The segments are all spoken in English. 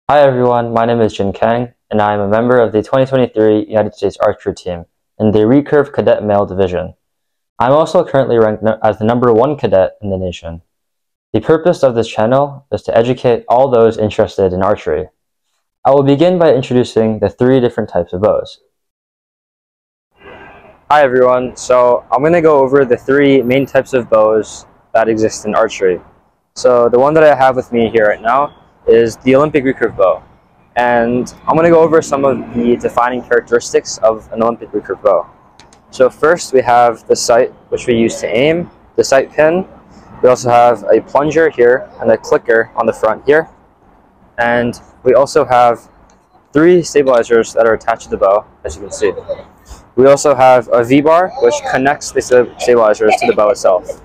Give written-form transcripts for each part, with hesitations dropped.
Hi everyone, my name is Kang, and I am a member of the 2023 United States Archery team in the recurve cadet male division. I'm also currently ranked as the #1 cadet in the nation. The purpose of this channel is to educate all those interested in archery. I will begin by introducing the 3 different types of bows. Hi everyone, so I'm going to go over the 3 main types of bows that exist in archery. So the one that I have with me here right now is the Olympic recurve bow, and I'm going to go over some of the defining characteristics of an Olympic recurve bow. So first we have the sight, which we use to aim, the sight pin. We also have a plunger here and a clicker on the front here, and we also have 3 stabilizers that are attached to the bow, as you can see. We also have a V-bar, which connects the stabilizers to the bow itself.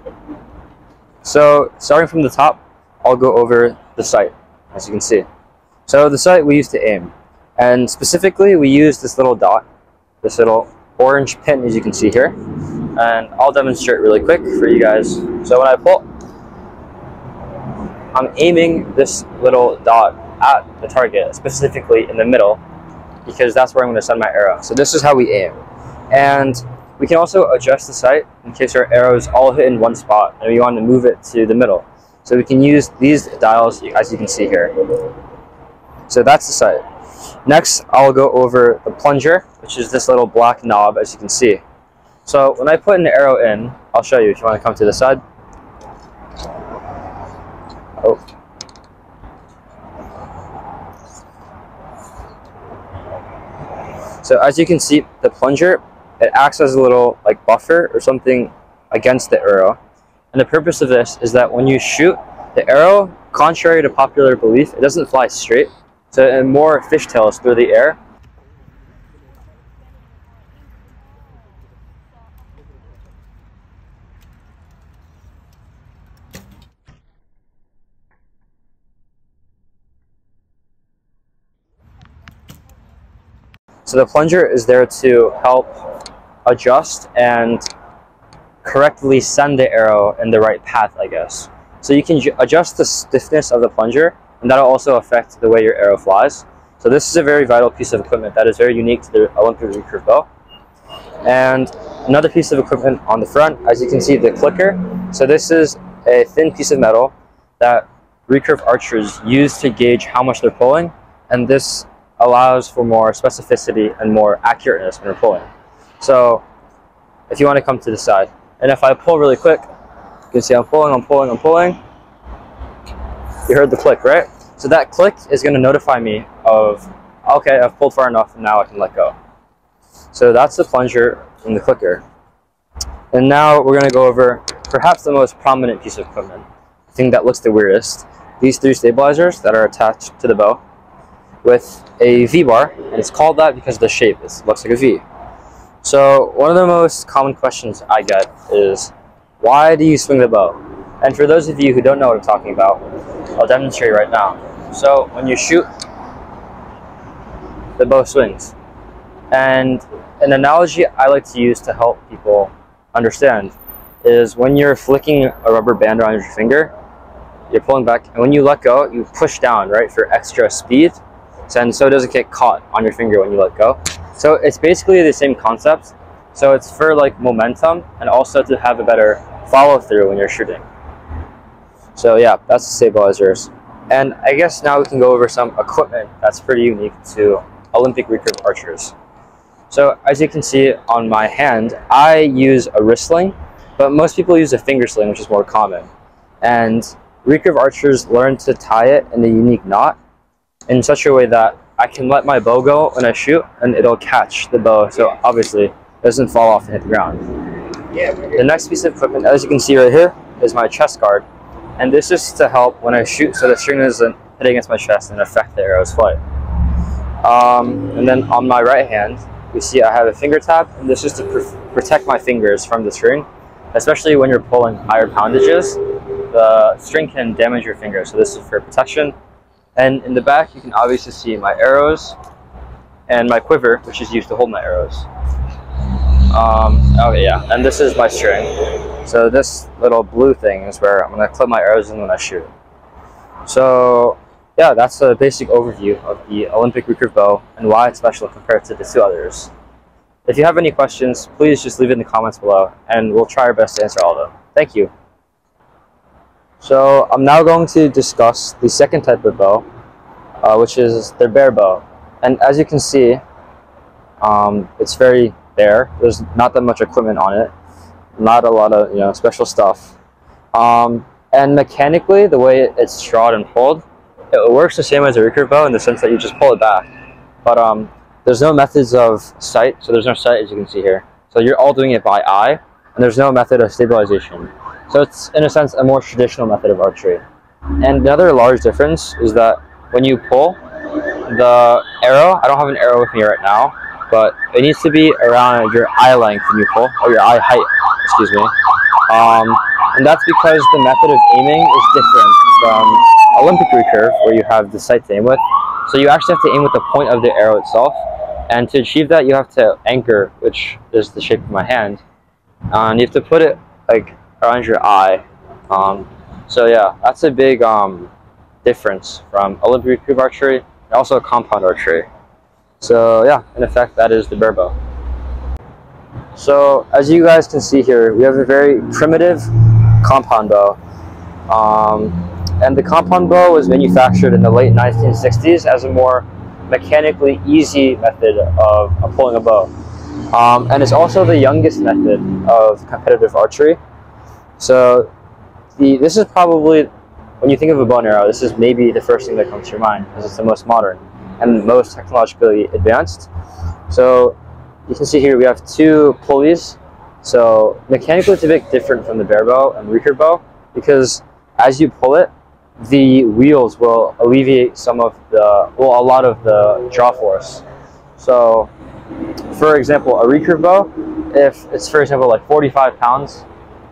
So starting from the top, I'll go over the sight, as you can see. So the sight we use to aim, and specifically we use this little dot, this little orange pin, as you can see here, and I'll demonstrate really quick for you guys. So when I pull, I'm aiming this little dot at the target, specifically in the middle, because that's where I'm going to send my arrow. So this is how we aim, and we can also adjust the sight in case our arrows all hit in one spot and we want to move it to the middle. So we can use these dials, as you can see here. So that's the sight. Next, I'll go over the plunger, which is this little black knob, as you can see. So when I put an arrow in, I'll show you if you want to come to the side. Oh. So as you can see, the plunger, it acts as a little like buffer or something against the arrow. And the purpose of this is that when you shoot, the arrow, contrary to popular belief, it doesn't fly straight. So it more fishtails through the air. So the plunger is there to help adjust and correctly send the arrow in the right path, I guess. So you can adjust the stiffness of the plunger, and that'll also affect the way your arrow flies. So this is a very vital piece of equipment that is very unique to the Olympic recurve bow. And another piece of equipment on the front, as you can see, the clicker. So this is a thin piece of metal that recurve archers use to gauge how much they're pulling, and this allows for more specificity and more accurateness when you're pulling. So if you want to come to the side, and if I pull really quick, you can see I'm pulling. You heard the click, right? So that click is going to notify me of, okay, I've pulled far enough and now I can let go. So that's the plunger and the clicker. And now we're going to go over perhaps the most prominent piece of equipment, the thing that looks the weirdest. These 3 stabilizers that are attached to the bow with a V-bar, and it's called that because of the shape. It looks like a V. So one of the most common questions I get is, why do you swing the bow? And for those of you who don't know what I'm talking about, I'll demonstrate right now. So when you shoot, the bow swings. And an analogy I like to use to help people understand is when you're flicking a rubber band around your finger, you're pulling back, and when you let go, you push down, right, for extra speed, and so it doesn't get caught on your finger when you let go. So it's basically the same concept. So it's for like momentum and also to have a better follow through when you're shooting. So yeah, that's the stabilizers. And I guess now we can go over some equipment that's pretty unique to Olympic recurve archers. So as you can see on my hand, I use a wrist sling, but most people use a finger sling, which is more common. And recurve archers learn to tie it in a unique knot in such a way that I can let my bow go when I shoot and it'll catch the bow, so obviously it doesn't fall off and hit the ground. The next piece of equipment, as you can see right here, is my chest guard, and this is to help when I shoot so the string doesn't hit against my chest and affect the arrow's flight. And then on my right hand, you see I have a finger tab, and this is to protect my fingers from the string, especially when you're pulling higher poundages. The string can damage your fingers, so this is for protection. And in the back, you can obviously see my arrows and my quiver, which is used to hold my arrows. Okay, yeah, and this is my string. So this little blue thing is where I'm going to clip my arrows in when I shoot. So yeah, that's a basic overview of the Olympic recurve bow and why it's special compared to the two others. If you have any questions, please just leave it in the comments below, and we'll try our best to answer all of them. Thank you. So I'm now going to discuss the second type of bow, which is the bare bow. And as you can see, it's very bare. There's not that much equipment on it, not a lot of special stuff. And mechanically, the way it's strawed and pulled, it works the same as a recurve bow in the sense that you just pull it back. But there's no methods of sight, so there's no sight as you can see here. So you're all doing it by eye, and there's no method of stabilization. So it's, in a sense, a more traditional method of archery. And another large difference is that when you pull, the arrow, I don't have an arrow with me right now, but it needs to be around your eye length when you pull, or your eye height, excuse me. And that's because the method of aiming is different from Olympic recurve, where you have the sight to aim with. So you actually have to aim with the point of the arrow itself. And to achieve that, you have to anchor, which is the shape of my hand. And you have to put it like around your eye. So yeah, that's a big difference from Olympic recurve archery and also compound archery. So yeah, in effect, that is the bare bow. So as you guys can see here, we have a very primitive compound bow. And the compound bow was manufactured in the late 1960s as a more mechanically easy method of pulling a bow. And it's also the youngest method of competitive archery. So this is probably, when you think of a bow and arrow, this is maybe the first thing that comes to your mind because it's the most modern and most technologically advanced. So you can see here we have two pulleys. So mechanically it's a bit different from the bare bow and recurve bow because as you pull it, the wheels will alleviate some of the, well, a lot of the draw force. So for example, a recurve bow, if it's, for example, like 45 pounds,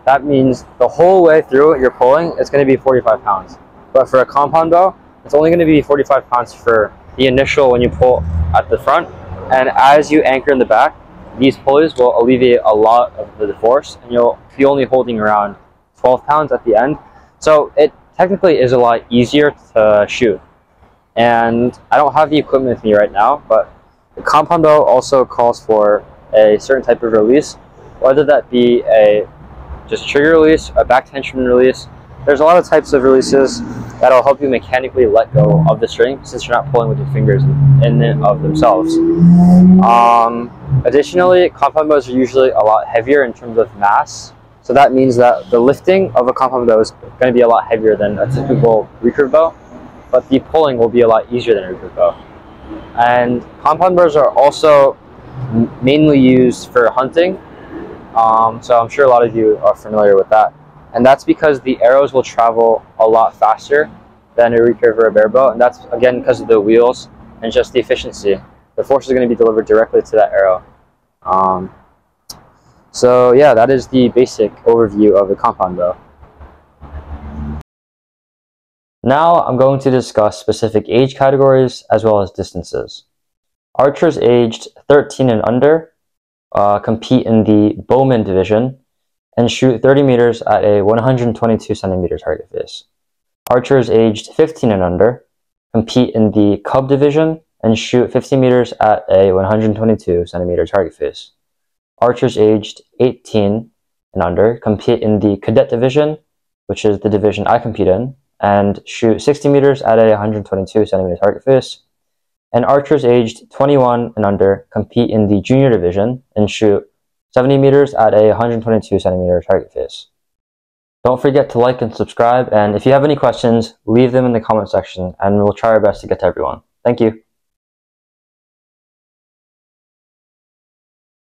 that means the whole way through you're pulling, it's going to be 45 pounds. But for a compound bow, it's only going to be 45 pounds for the initial when you pull at the front. And as you anchor in the back, these pulleys will alleviate a lot of the force, and you'll be only holding around 12 pounds at the end. So it technically is a lot easier to shoot. And I don't have the equipment with me right now, but the compound bow also calls for a certain type of release, whether that be a just trigger release, a back tension release. There's a lot of types of releases that'll help you mechanically let go of the string since you're not pulling with your fingers in and of themselves. Additionally, compound bows are usually a lot heavier in terms of mass. So that means that the lifting of a compound bow is going to be a lot heavier than a typical recurve bow, but the pulling will be a lot easier than a recurve bow. And compound bows are also mainly used for hunting. So I'm sure a lot of you are familiar with that. And that's because the arrows will travel a lot faster than a recurve or a bare bow. And that's, again, because of the wheels and just the efficiency. The force is going to be delivered directly to that arrow. So yeah, that is the basic overview of the compound bow. Now I'm going to discuss specific age categories as well as distances. Archers aged 13 and under compete in the bowman division and shoot 30 meters at a 122 centimeter target face. Archers aged 15 and under compete in the cub division and shoot 50 meters at a 122 centimeter target face. Archers aged 18 and under compete in the cadet division, which is the division I compete in, and shoot 60 meters at a 122 centimeter target face. And archers aged 21 and under compete in the junior division and shoot 70 meters at a 122 centimeter target face. Don't forget to like and subscribe, and if you have any questions, leave them in the comment section and we'll try our best to get to everyone. Thank you.